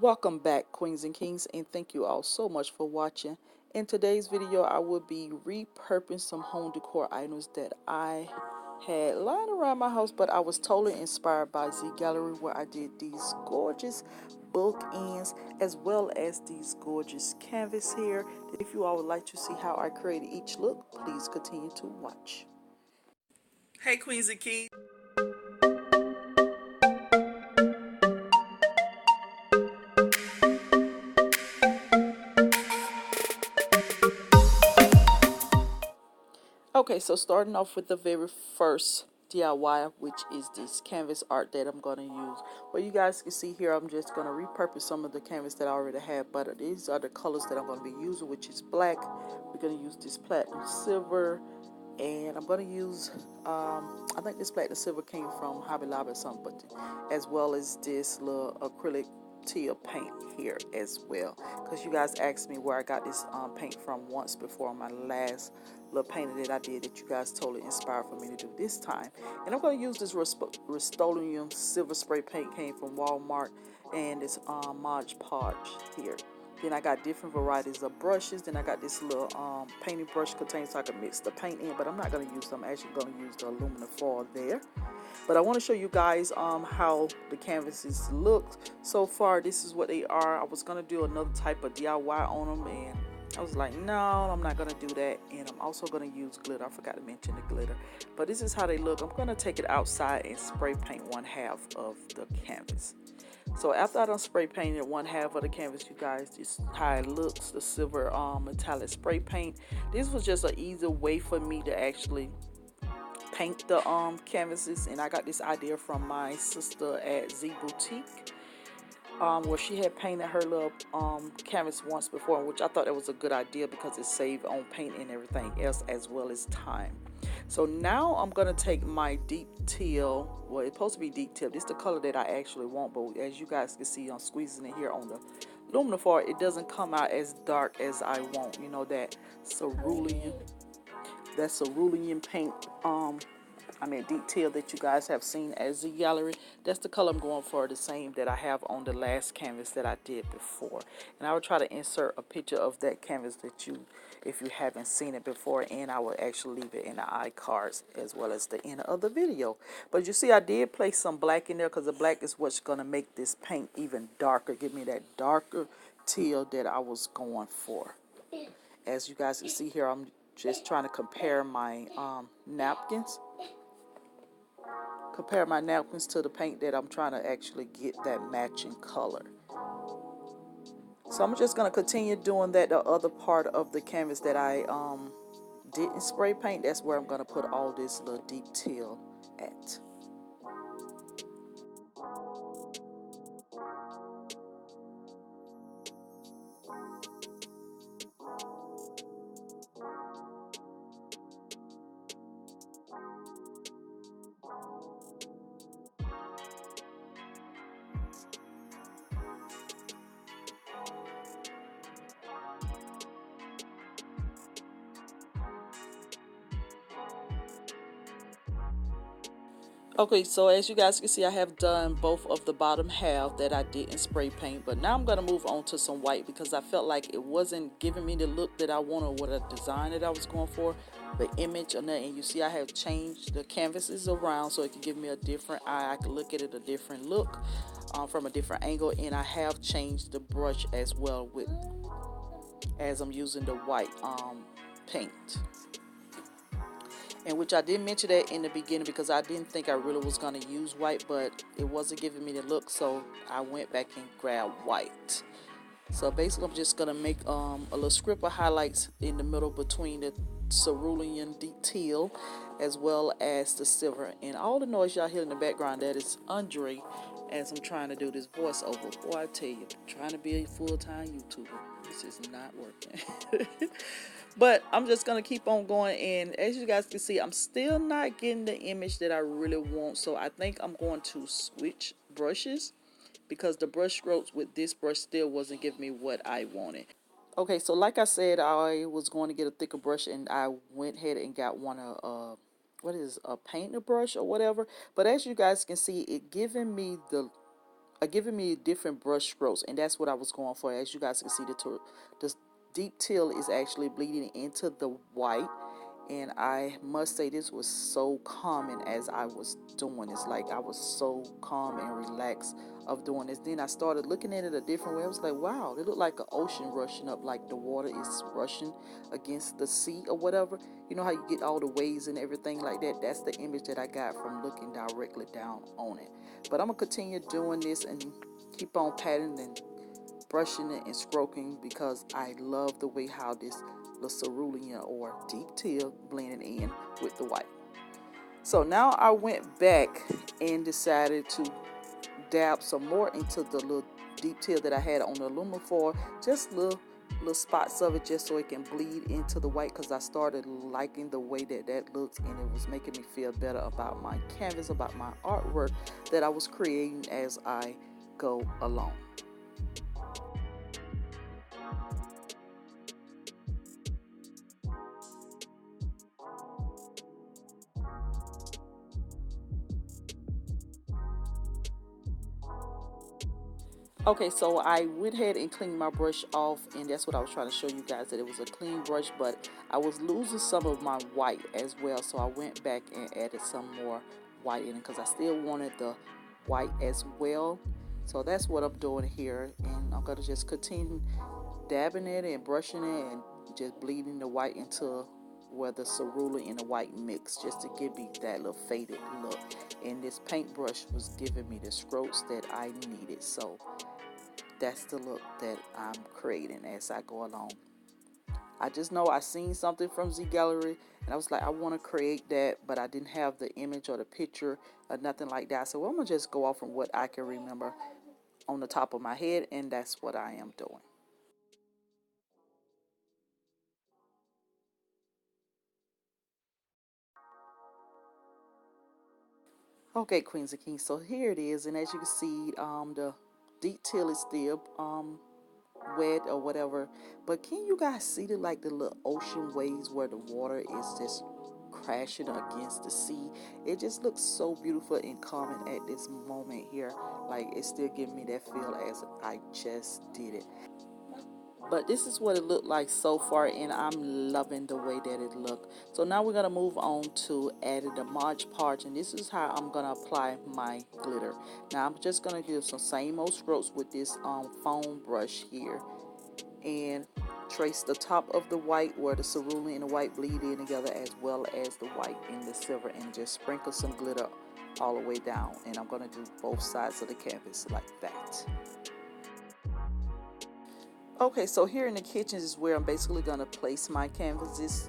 Welcome back, Queens and Kings, and thank you all so much for watching. In today's video, I will be repurposing some home decor items that I had lying around my house, but I was totally inspired by Gallerie, where I did these gorgeous bookends as well as these gorgeous canvas here. If you all would like to see how I created each look, please continue to watch. Hey, Queens and Kings. Okay, so starting off with the very first DIY, which is this canvas art that I'm going to use. Well, you guys can see here, I'm just going to repurpose some of the canvas that I already have, but these are the colors that I'm going to be using, which is black. We're going to use this platinum silver, and I'm going to use, I think this platinum silver came from Hobby Lobby or something, but as well as this little acrylic teal paint here as well, because you guys asked me where I got this paint from once before on my last little painting that I did that you guys totally inspired for me to do this time. And I'm going to use this Rust-Oleum silver spray paint, came from Walmart, and this Mod Podge here. Then I got different varieties of brushes. Then I got this little painting brush container so I can mix the paint in, but I'm not going to use them. I'm actually going to use the aluminum foil there. But I want to show you guys how the canvases look so far. This is what they are. I was going to do another type of DIY on them, and I was like, no, I'm not going to do that. And I'm also going to use glitter. I forgot to mention the glitter. But this is how they look. I'm going to take it outside and spray paint one half of the canvas. So after I done spray painted one half of the canvas, you guys, this is how it looks, the silver metallic spray paint. This was just an easy way for me to actually paint the canvases, and I got this idea from my sister at Z Boutique, where she had painted her little canvas once before, which I thought that was a good idea because it saved on paint and everything else as well as time. So now I'm gonna take my deep teal. Well, it's supposed to be deep teal. This is the color that I actually want, but as you guys can see, I'm squeezing it here on the aluminum foil. It doesn't come out as dark as I want. You know, that cerulean paint, detail that you guys have seen as the gallery. That's the color I'm going for, the same that I have on the last canvas that I did before. And I will try to insert a picture of that canvas that you, if you haven't seen it before, and I will actually leave it in the iCards as well as the end of the video. But you see, I did place some black in there because the black is what's going to make this paint even darker, give me that darker teal that I was going for. As you guys can see here, I'm just trying to compare my napkins. Compare my napkins to the paint that I'm trying to actually get that matching color. So I'm just going to continue doing that. The other part of the canvas that I didn't spray paint, that's where I'm going to put all this little deep teal at. Okay, so as you guys can see, I have done both of the bottom half that I didn't spray paint, but now I'm going to move on to some white because I felt like it wasn't giving me the look that I wanted, or the design that I was going for, the image or nothing. You see, I have changed the canvases around so it can give me a different eye. I can look at it a different look from a different angle, and I have changed the brush as well with as I'm using the white paint. And which I did mention that in the beginning because I didn't think I really was going to use white, but it wasn't giving me the look, so I went back and grabbed white. So basically I'm just going to make a little script of highlights in the middle between the cerulean teal as well as the silver. And all the noise y'all hear in the background, that is Andre as I'm trying to do this voiceover. Boy, I tell you, trying to be a full-time YouTuber, this is not working. But I'm just going to keep on going, and as you guys can see, I'm still not getting the image that I really want, so I think I'm going to switch brushes because the brush strokes with this brush still wasn't giving me what I wanted. Okay, so like I said, I was going to get a thicker brush, and I went ahead and got one of what is a painter brush or whatever. But as you guys can see, it giving me the giving me different brush strokes, and that's what I was going for. As you guys can see, the deep teal is actually bleeding into the white, and I must say this was so calming as I was doing this. Like, I was so calm and relaxed of doing this. Then I started looking at it a different way. I was like, wow, it looked like an ocean rushing up, like the water is rushing against the sea or whatever. You know how you get all the waves and everything like that? That's the image that I got from looking directly down on it. But I'm gonna continue doing this and keep on patting and brushing it and stroking, because I love the way how this the cerulean or deep teal blended in with the white. So now I went back and decided to dab some more into the little deep teal that I had on the aluminum foil, just little spots of it, just so it can bleed into the white, because I started liking the way that that looked, and it was making me feel better about my canvas, about my artwork that I was creating as I go along. Okay, so I went ahead and cleaned my brush off, and that's what I was trying to show you guys, that it was a clean brush, but I was losing some of my white as well, so I went back and added some more white in it, because I still wanted the white as well. So that's what I'm doing here, and I'm going to just continue dabbing it and brushing it and just bleeding the white into where the cerulean and the white mix, just to give me that little faded look. And this paintbrush was giving me the strokes that I needed, so that's the look that I'm creating as I go along. I just know I seen something from Z Gallerie, and I was like, I want to create that, but I didn't have the image or the picture or nothing like that. So I'm gonna just go off from what I can remember on the top of my head, and that's what I am doing. Okay, Queens and Kings. So here it is, and as you can see, the detail is still wet or whatever. But can you guys see the little ocean waves where the water is just crashing against the sea? It just looks so beautiful and calming at this moment here. Like, it's still giving me that feel as I just did it. But this is what it looked like so far, and I'm loving the way that it looked. So now we're gonna move on to adding the Mod Podge, and this is how I'm gonna apply my glitter. Now I'm just gonna give some same old strokes with this foam brush here, and trace the top of the white where the cerulean and the white bleed in together, as well as the white and the silver, and just sprinkle some glitter all the way down. And I'm gonna do both sides of the canvas like that. Okay, so here in the kitchen is where I'm basically going to place my canvases,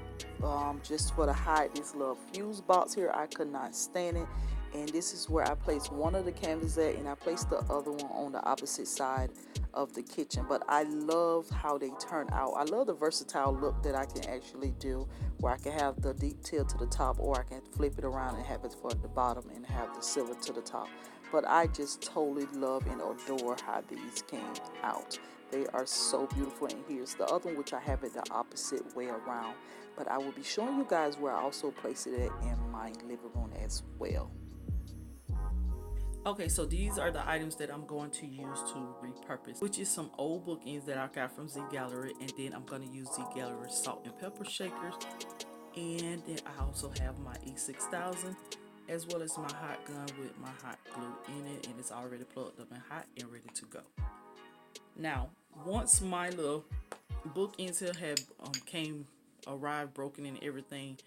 just for to hide this little fuse box here. I could not stand it, and this is where I place one of the canvases at, and I place the other one on the opposite side of the kitchen. But I love how they turn out. I love the versatile look that I can actually do, where I can have the deep teal to the top, or I can flip it around and have it for the bottom and have the silver to the top. But I just totally love and adore how these came out. They are so beautiful. And here's the other one, which I have it the opposite way around. But I will be showing you guys where I also place it at in my living room as well. Okay, so these are the items that I'm going to use to repurpose, which is some old bookends that I got from Z Gallerie, and then I'm going to use Z Gallerie salt and pepper shakers, and then I also have my E6000, as well as my hot gun with my hot glue in it, and it's already plugged up and hot and ready to go. Now, once my little bookends here have arrived broken and everything,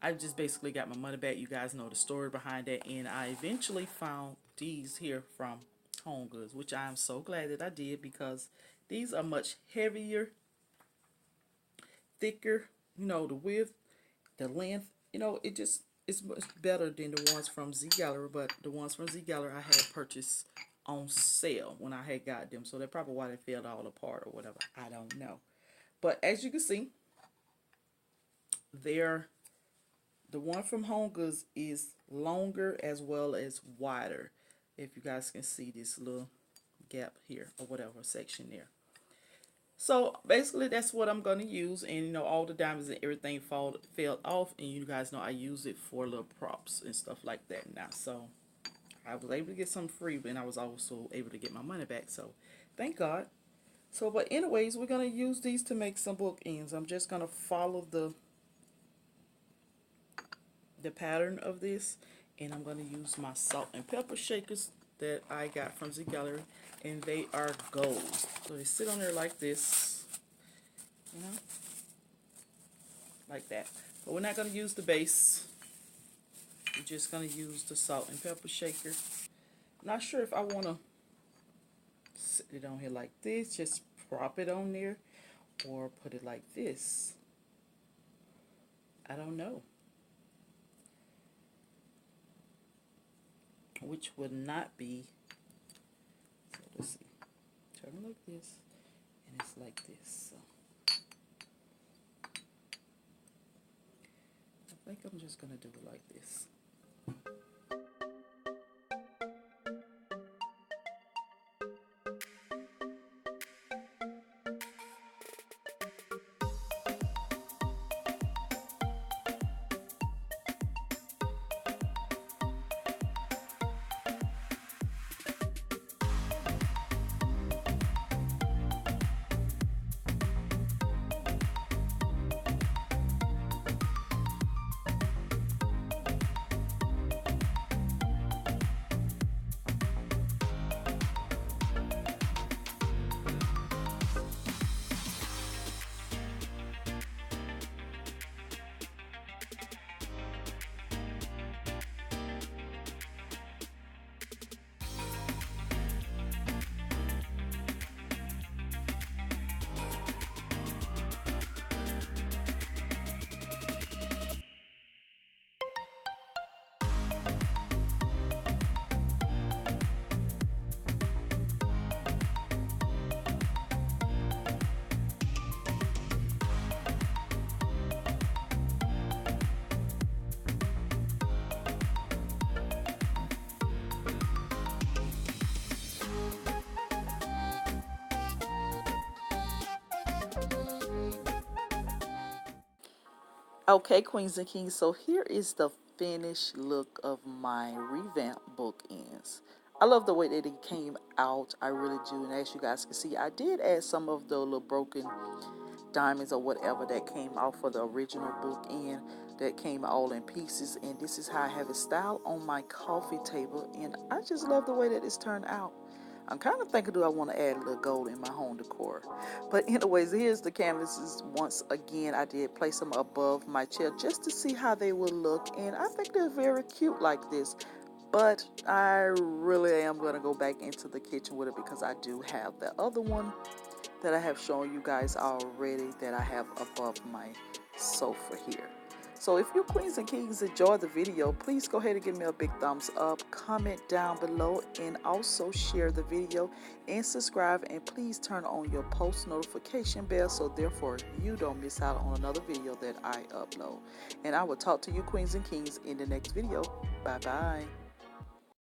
I just basically got my money back. You guys know the story behind that, and I eventually found these here from Home Goods, which I am so glad that I did, because these are much heavier, thicker. You know, the width, the length. You know, it's much better than the ones from Z Gallerie. But the ones from Z Gallerie I had purchased on sale when I had got them, so that's probably why they fell all apart or whatever. I don't know. But as you can see, they're the one from Home Goods is longer as well as wider. If you guys can see this little gap here or whatever section there. So basically that's what I'm going to use, and you know, all the diamonds and everything fell off, and you guys know I use it for little props and stuff like that now. So I was able to get some free, and I was also able to get my money back. So thank God. So, but anyways, we're going to use these to make some bookends. I'm just going to follow the pattern of this, and I'm going to use my salt and pepper shakers that I got from the Gallerie, and they are gold. So they sit on there like this, you know, like that. But we're not going to use the base. We're just going to use the salt and pepper shaker. I'm not sure if I want to sit it on here like this, just prop it on there, or put it like this. I don't know. Which would not be, so let's see, turn it like this, and it's like this. So I think I'm just going to do it like this. Okay, Queens and Kings, so here is the finished look of my revamped bookends. I love the way that it came out. I really do. And as you guys can see, I did add some of the little broken diamonds or whatever that came out for the original bookend that came all in pieces. And this is how I have it styled on my coffee table. And I just love the way that it's turned out. I'm kind of thinking, do I want to add a little gold in my home decor? But anyways, here's the canvases. Once again, I did place them above my chair just to see how they would look. And I think they're very cute like this. But I really am going to go back into the kitchen with it because I do have the other one that I have shown you guys already that I have above my sofa here. So if you Queens and Kings enjoyed the video, please go ahead and give me a big thumbs up, comment down below, and also share the video and subscribe, and please turn on your post notification bell so therefore you don't miss out on another video that I upload. And I will talk to you Queens and Kings in the next video. Bye bye.